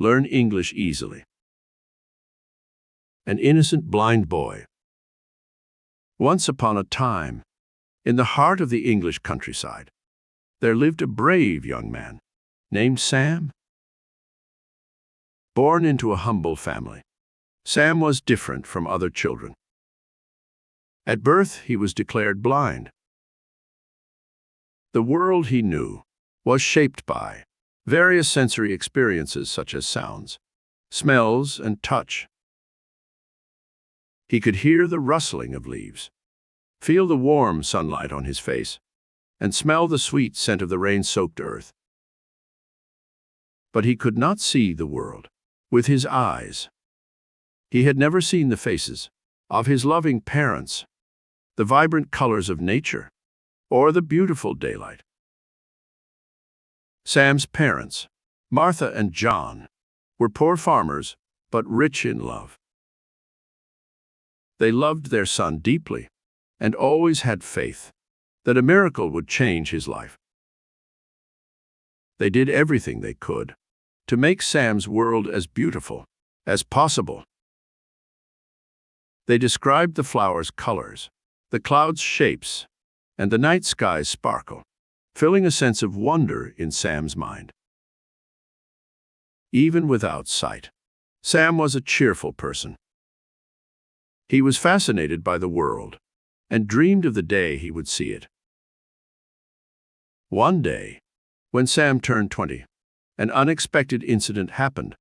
learn English easily. An innocent blind boy. Once upon a time, in the heart of the English countryside, there lived a brave young man named Sam. Born into a humble family, Sam was different from other children. At birth, he was declared blind. The world he knew was shaped by various sensory experiences such as sounds, smells, and touch. He could hear the rustling of leaves, feel the warm sunlight on his face, and smell the sweet scent of the rain-soaked earth. But he could not see the world with his eyes. He had never seen the faces of his loving parents, the vibrant colors of nature, or the beautiful daylight. Sam's parents, Martha and John, were poor farmers, but rich in love. They loved their son deeply and always had faith that a miracle would change his life. They did everything they could to make Sam's world as beautiful as possible. They described the flowers' colors, the clouds' shapes, and the night sky's sparkle, filling a sense of wonder in Sam's mind. Even without sight, Sam was a cheerful person. He was fascinated by the world and dreamed of the day he would see it. One day, when Sam turned 20, an unexpected incident happened.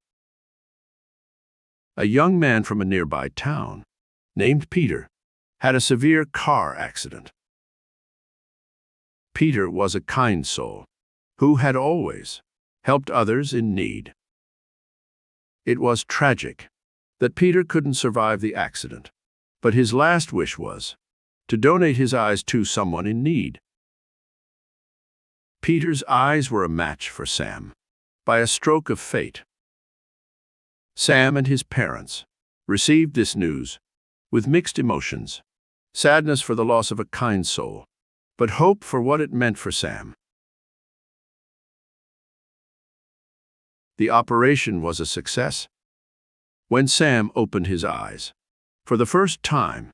A young man from a nearby town, named Peter, had a severe car accident. Peter was a kind soul who had always helped others in need. It was tragic that Peter couldn't survive the accident, but his last wish was to donate his eyes to someone in need. Peter's eyes were a match for Sam by a stroke of fate. Sam and his parents received this news with mixed emotions, sadness for the loss of a kind soul, but hope for what it meant for Sam. The operation was a success. When Sam opened his eyes, for the first time,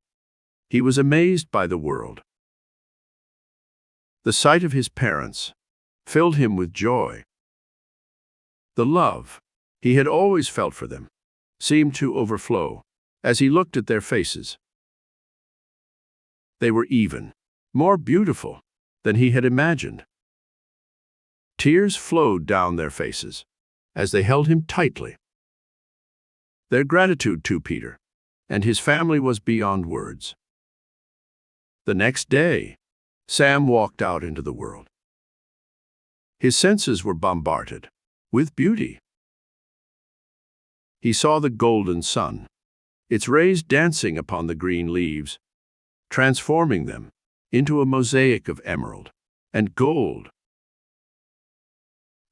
he was amazed by the world. The sight of his parents filled him with joy. The love he had always felt for them seemed to overflow as he looked at their faces. They were even more beautiful than he had imagined. Tears flowed down their faces as they held him tightly. Their gratitude to Peter and his family was beyond words. The next day, Sam walked out into the world. His senses were bombarded with beauty. He saw the golden sun, its rays dancing upon the green leaves, transforming them into a mosaic of emerald and gold.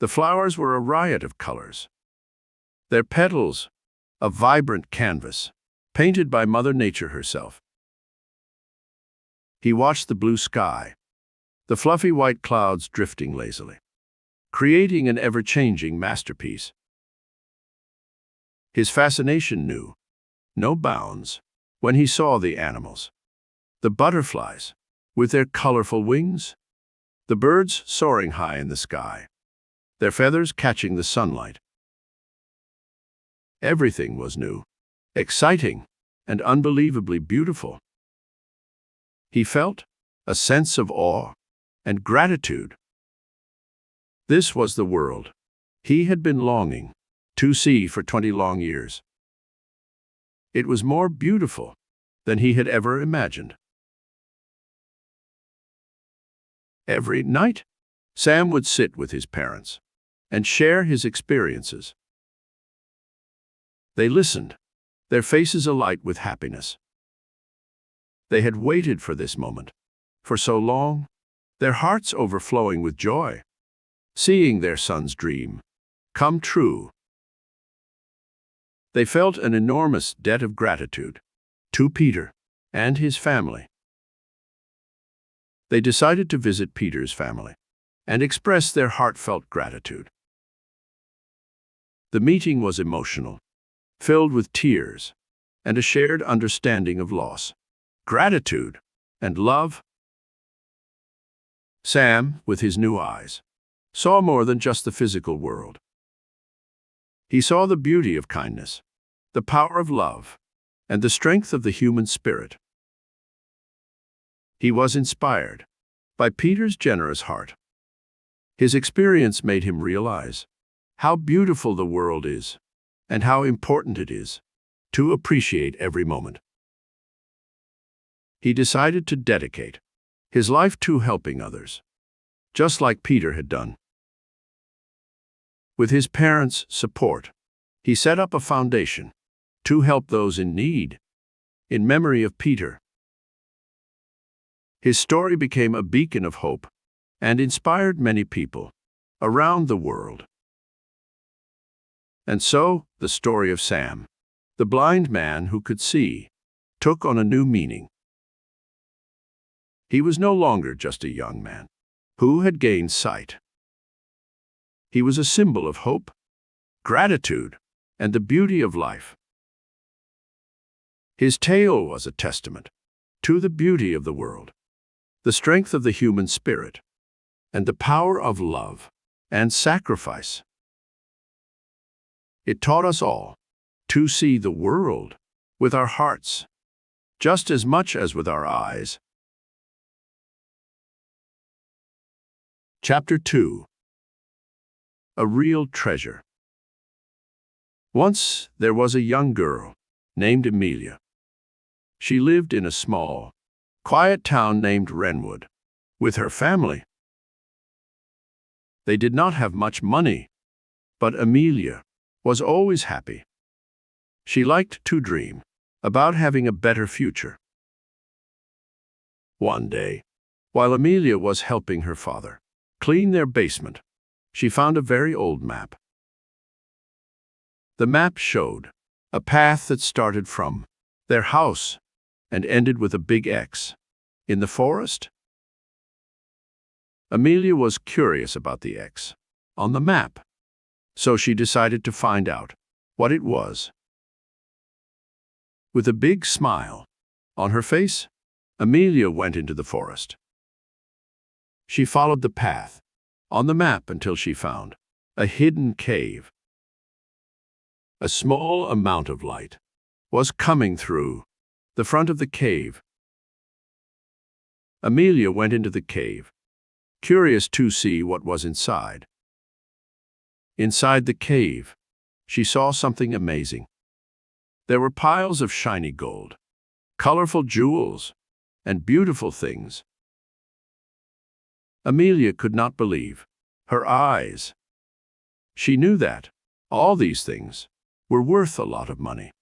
The flowers were a riot of colors, their petals a vibrant canvas painted by Mother Nature herself. He watched the blue sky, the fluffy white clouds drifting lazily, creating an ever-changing masterpiece. His fascination knew no bounds when he saw the animals, the butterflies with their colorful wings, the birds soaring high in the sky, their feathers catching the sunlight. Everything was new, exciting, and unbelievably beautiful. He felt a sense of awe and gratitude. This was the world he had been longing to see for 20 long years. It was more beautiful than he had ever imagined. Every night, Sam would sit with his parents and share his experiences. They listened, their faces alight with happiness. They had waited for this moment for so long, their hearts overflowing with joy, seeing their son's dream come true. They felt an enormous debt of gratitude to Peter and his family. They decided to visit Peter's family and express their heartfelt gratitude. The meeting was emotional, filled with tears and a shared understanding of loss, gratitude, and love. Sam, with his new eyes, saw more than just the physical world. He saw the beauty of kindness, the power of love, and the strength of the human spirit. He was inspired by Peter's generous heart. His experience made him realize how beautiful the world is and how important it is to appreciate every moment. He decided to dedicate his life to helping others, just like Peter had done. With his parents' support, he set up a foundation to help those in need, in memory of Peter. His story became a beacon of hope and inspired many people around the world. And so, the story of Sam, the blind man who could see, took on a new meaning. He was no longer just a young man who had gained sight. He was a symbol of hope, gratitude, and the beauty of life. His tale was a testament to the beauty of the world, the strength of the human spirit, and the power of love and sacrifice. It taught us all to see the world with our hearts, just as much as with our eyes. Chapter 2. A Real Treasure. Once there was a young girl named Amelia. She lived in a small, quiet town named Wrenwood with her family. They did not have much money, but Amelia was always happy. She liked to dream about having a better future. One day, while Amelia was helping her father clean their basement, she found a very old map. The map showed a path that started from their house and ended with a big X in the forest. Amelia was curious about the X on the map, so she decided to find out what it was. With a big smile on her face, Amelia went into the forest. She followed the path on the map until she found a hidden cave. A small amount of light was coming through the front of the cave. Amelia went into the cave, curious to see what was inside. Inside the cave, she saw something amazing. There were piles of shiny gold, colorful jewels, and beautiful things. Amelia could not believe her eyes. She knew that all these things were worth a lot of money.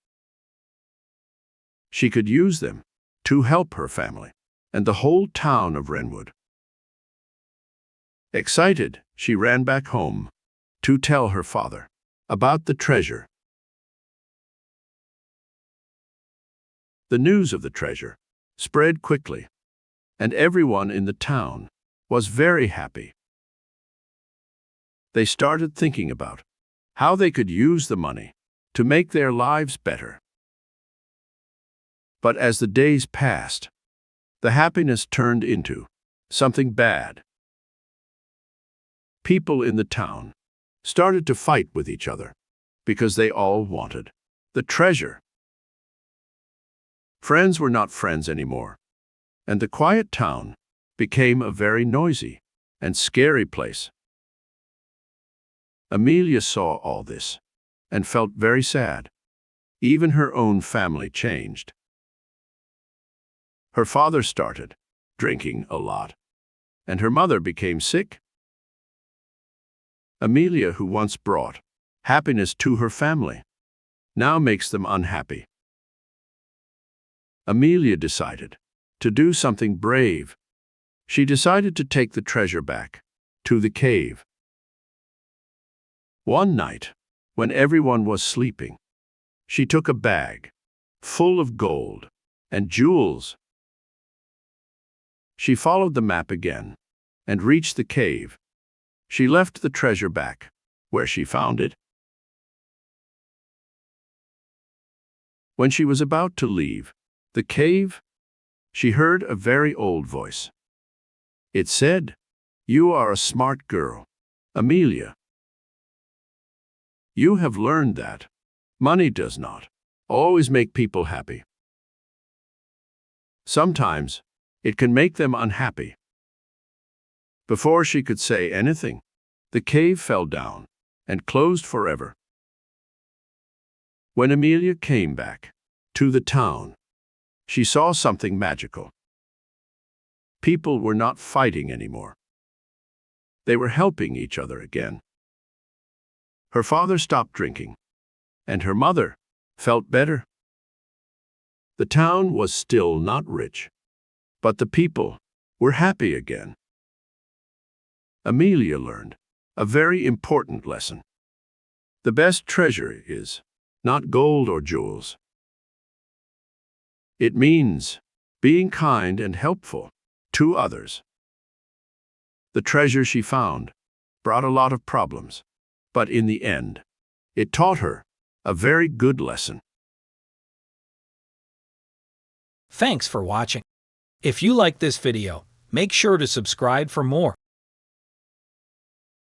She could use them to help her family and the whole town of Wrenwood. Excited, she ran back home to tell her father about the treasure. The news of the treasure spread quickly, and everyone in the town was very happy. They started thinking about how they could use the money to make their lives better. But as the days passed, the happiness turned into something bad. People in the town started to fight with each other because they all wanted the treasure. Friends were not friends anymore, and the quiet town became a very noisy and scary place. Amelia saw all this and felt very sad. Even her own family changed. Her father started drinking a lot, and her mother became sick. Amelia, who once brought happiness to her family, now makes them unhappy. Amelia decided to do something brave. She decided to take the treasure back to the cave. One night, when everyone was sleeping, she took a bag full of gold and jewels. She followed the map again and reached the cave. She left the treasure back where she found it. When she was about to leave the cave, she heard a very old voice. It said, "You are a smart girl, Amelia. You have learned that money does not always make people happy. Sometimes it can make them unhappy." Before she could say anything, the cave fell down and closed forever. When Amelia came back to the town, she saw something magical. People were not fighting anymore. They were helping each other again. Her father stopped drinking, and her mother felt better. The town was still not rich, but the people were happy again. Amelia learned a very important lesson. The best treasure is not gold or jewels. It means being kind and helpful to others. The treasure she found brought a lot of problems, but in the end, it taught her a very good lesson. Thanks for watching. If you like this video, make sure to subscribe for more.